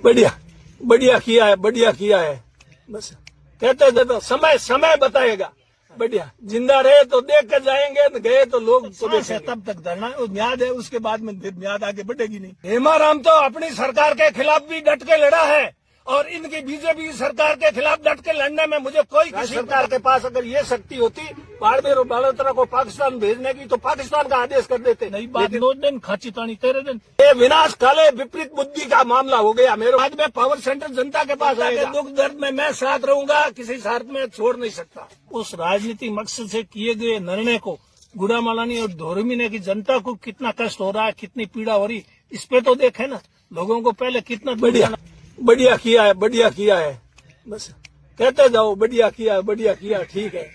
बढ़िया बढ़िया किया है। बस कहते थे तो समय बताएगा। बढ़िया, जिंदा रहे तो देख कर जाएंगे, गए तो लोग तो देखेंगे। तब तक धरना म्याद है, उसके बाद में म्याद आगे बढ़ेगी नहीं। हेमाराम तो अपनी सरकार के खिलाफ भी डट के लड़ा है और इनकी बीजेपी सरकार के खिलाफ डट के लड़ने में मुझे कोई किसी सरकार के पास अगर ये शक्ति होती बाड़मेर और बालोतरा को पाकिस्तान भेजने की तो पाकिस्तान का आदेश कर देते। नहीं बात 2 दिन खाची तानी 13 दिन। ये विनाश काले विपरीत बुद्धि का मामला हो गया। मेरे बाद में पावर सेंटर जनता के पास आएगा। दुख दर्द में मैं साथ रहूंगा, किसी साथ में छोड़ नहीं सकता। उस राजनीतिक मकसद से किए गए निर्णय को गुड़ामालानी और धोरमीने की जनता को कितना कष्ट हो रहा है, कितनी पीड़ा हो रही, इस पे तो देखे ना। लोगों को पहले कितना बढ़िया किया है। बस कहते जाओ बढ़िया किया, ठीक है।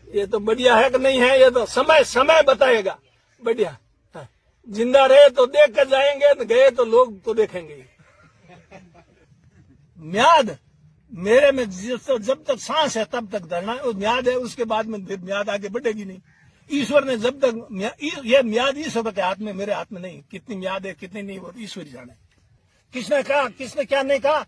ये तो बढ़िया है कि नहीं है, ये तो समय बताएगा। बढ़िया, जिंदा रहे तो देख कर जाएंगे, गए तो लोग तो देखेंगे। म्याद मेरे में जब तक सांस है तब तक धरना म्याद है, उसके बाद में म्याद आगे बढ़ेगी नहीं। ईश्वर ने जब तक ये म्याद ईश्वर के हाथ में, मेरे हाथ में नहीं। कितनी म्याद है कितनी नहीं, वो ईश्वर जाने। किसने कहा, किसने क्या नहीं कहा।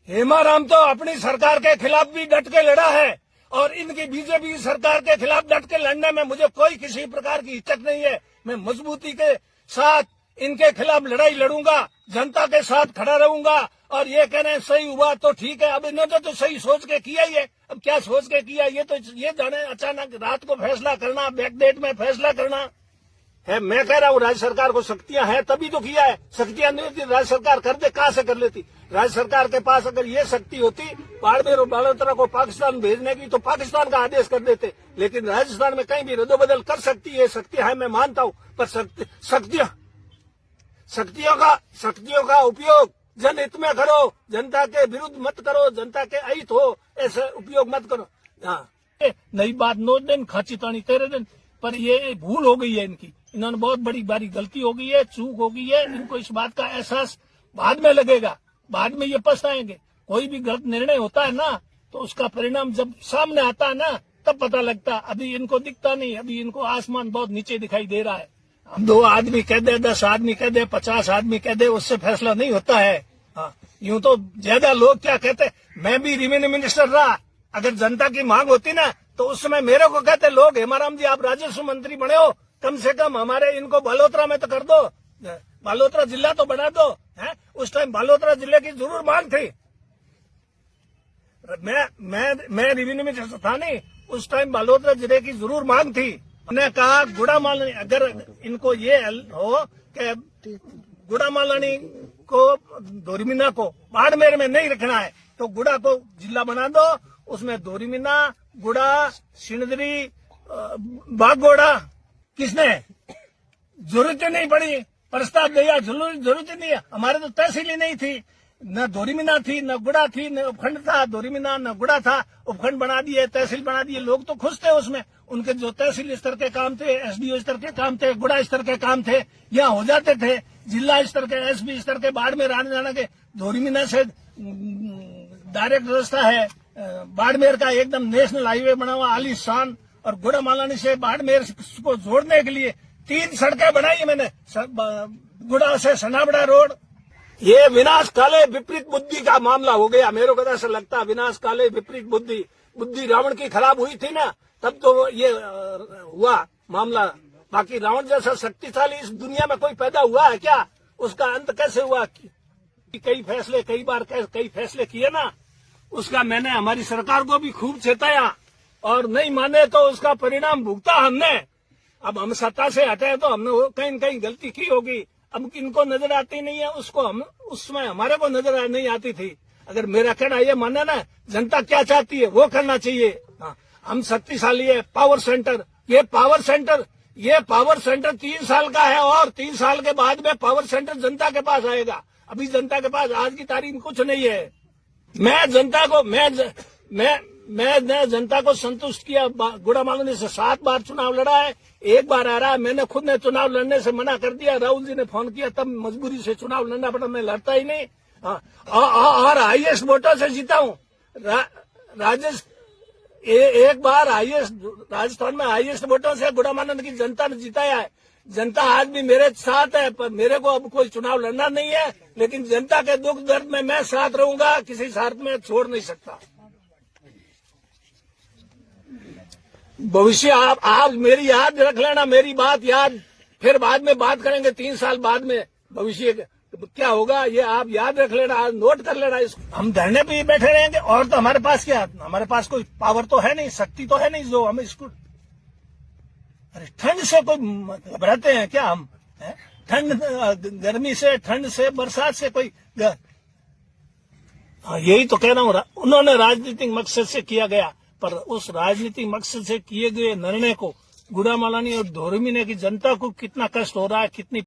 हेमाराम तो अपनी सरकार के खिलाफ भी डट के लड़ा है और इनकी बीजेपी सरकार के खिलाफ डट के लड़ने में मुझे कोई किसी प्रकार की हिचक नहीं है। मैं मजबूती के साथ इनके खिलाफ लड़ाई लड़ूंगा, जनता के साथ खड़ा रहूंगा। और ये कहने सही हुआ तो ठीक है, अब इन्होंने तो सही सोच के किया ही है। अब क्या सोच के किया ये तो ये जाने। अचानक रात को फैसला करना, बैकडेट में फैसला करना है। मैं कह रहा हूँ राज्य सरकार को शक्तियां हैं तभी तो किया है। शक्तियां नहीं होती राज्य सरकार कर दे, कहां से कर लेती। राज्य सरकार के पास अगर ये शक्ति होती बाड़मेर और बालोतरा को पाकिस्तान भेजने की तो पाकिस्तान का आदेश कर देते। लेकिन राजस्थान में कहीं भी रद्दोबदल कर सकती है, शक्तियां है, मैं मानता हूँ। पर शक्तियों का उपयोग जनहित में करो, जनता के विरुद्ध मत करो, जनता के अहित हो ऐसे उपयोग मत करो। हाँ, नई बात 9 दिन खाची तानी 13 दिन। पर ये भूल हो गई है इनकी। इन्होंने बहुत बड़ी गलती हो गई है, चूक हो गई है। इनको इस बात का एहसास बाद में लगेगा, बाद में ये पछताएंगे। कोई भी गलत निर्णय होता है ना तो उसका परिणाम जब सामने आता है ना तब पता लगता। अभी इनको दिखता नहीं, अभी इनको आसमान बहुत नीचे दिखाई दे रहा है। 2 आदमी कह दे, 10 आदमी कह दे, 50 आदमी कह दे, उससे फैसला नहीं होता है। हाँ, यूं तो ज्यादा लोग क्या कहते, मैं भी रेवेन्यू मिनिस्टर रहा। अगर जनता की मांग होती ना तो उस समय मेरे को कहते लोग, हेमाराम जी आप राजस्व मंत्री बने हो, कम से कम हमारे इनको बालोतरा में तो कर दो, बालोतरा जिला तो बना दो। है उस टाइम बालोतरा जिले की जरूर मांग थी। मैं रेवेन्यू मिनिस्टर था नहीं, उस टाइम बालोतरा जिले की जरूर मांग थी। मैंने कहा गुड़ामालानी, अगर इनको ये हो कि गुड़ामालानी को, धोरमीना को बाड़मेर में नहीं रखना है तो गुड़ा को जिला बना दो। उसमें धोरमीना, गुड़ा, सिणधरी, बागोड़ा किसने जरूरत नहीं पड़ी, प्रस्ताव दिया, जरूरत नहीं है। हमारे तो तहसील ही नहीं थी, न धोरमीना थी, न गुड़ा थी, न उपखंड था। धोरमीना न गुड़ा था, उपखंड बना दिए, तहसील बना दिए। लोग तो खुश थे उसमें। उनके जो तहसील स्तर के काम थे, एसडीओ स्तर के काम थे, गुड़ा स्तर के काम थे, यहाँ हो जाते थे। जिला स्तर के, एसपी स्तर के बाड़मेर आने जाने के धोरमीना से डायरेक्ट रास्ता है। बाड़मेर का एकदम नेशनल हाईवे बना हुआ आलीशान। और गुड़ामालानी से बाड़मेर को जोड़ने के लिए 3 सड़कें बनाई मैंने, गुड़ा से सनाबड़ा रोड। ये विनाश काले विपरीत बुद्धि का मामला हो गया। मेरे को ऐसा लगता है विनाश काले विपरीत बुद्धि रावण की खराब हुई थी ना, तब तो ये हुआ मामला। बाकी रावण जैसा शक्तिशाली इस दुनिया में कोई पैदा हुआ है क्या? उसका अंत कैसे हुआ? कई बार फैसले किए ना, उसका मैंने हमारी सरकार को भी खूब चेताया और नहीं माने तो उसका परिणाम भुगता हमने। अब हम सत्ता से हटे तो हमने कहीं न कहीं गलती की होगी। अब इनको नजर आती नहीं है, उसको हम उस समय हमारे को नजर नहीं आती थी। अगर मेरा कहना ये माने ना, जनता क्या चाहती है वो करना चाहिए। हाँ, हम शक्तिशाली है। पावर सेंटर, ये पावर सेंटर 3 साल का है और 3 साल के बाद में पावर सेंटर जनता के पास आएगा। अभी जनता के पास आज की तारीख कुछ नहीं है। मैं जनता को संतुष्ट किया। गुड़ामालानी से 7 बार चुनाव लड़ा है, 1 बार आ रहा है। मैंने खुद ने चुनाव लड़ने से मना कर दिया। राहुल जी ने फोन किया तब मजबूरी से चुनाव लड़ना पड़ा, मैं लड़ता ही नहीं। और हाईएस्ट वोटों से जीता हूँ। एक बार राजस्थान में हाईएस्ट वोटों से गुड़ामालानी की जनता ने जिताया है। जनता आज भी मेरे साथ है, पर मेरे को अब कोई चुनाव लड़ना नहीं है, लेकिन जनता के दुख दर्द में मैं साथ रहूंगा, किसी साथ में छोड़ नहीं सकता। भविष्य आप मेरी याद रख लेना, मेरी बात याद, फिर बाद में बात करेंगे 3 साल बाद में भविष्य क्या होगा, ये आप याद रख लेना, आज नोट कर लेना इसको। हम धरने पे ही बैठे रहेंगे और तो हमारे पास क्या, हमारे पास कोई पावर तो है नहीं, शक्ति तो है नहीं जो हम इसको, अरे ठंड से कोई घबराते हैं क्या हम? ठंड, गर्मी से, ठंड से, बरसात से कोई यही तो कह रहा हूँ, उन्होंने राजनीतिक मकसद से किया गया, पर उस राजनीतिक मकसद से किए गए निर्णय को गुड़ामालानी और धोरमीने की जनता को कितना कष्ट हो रहा है, कितनी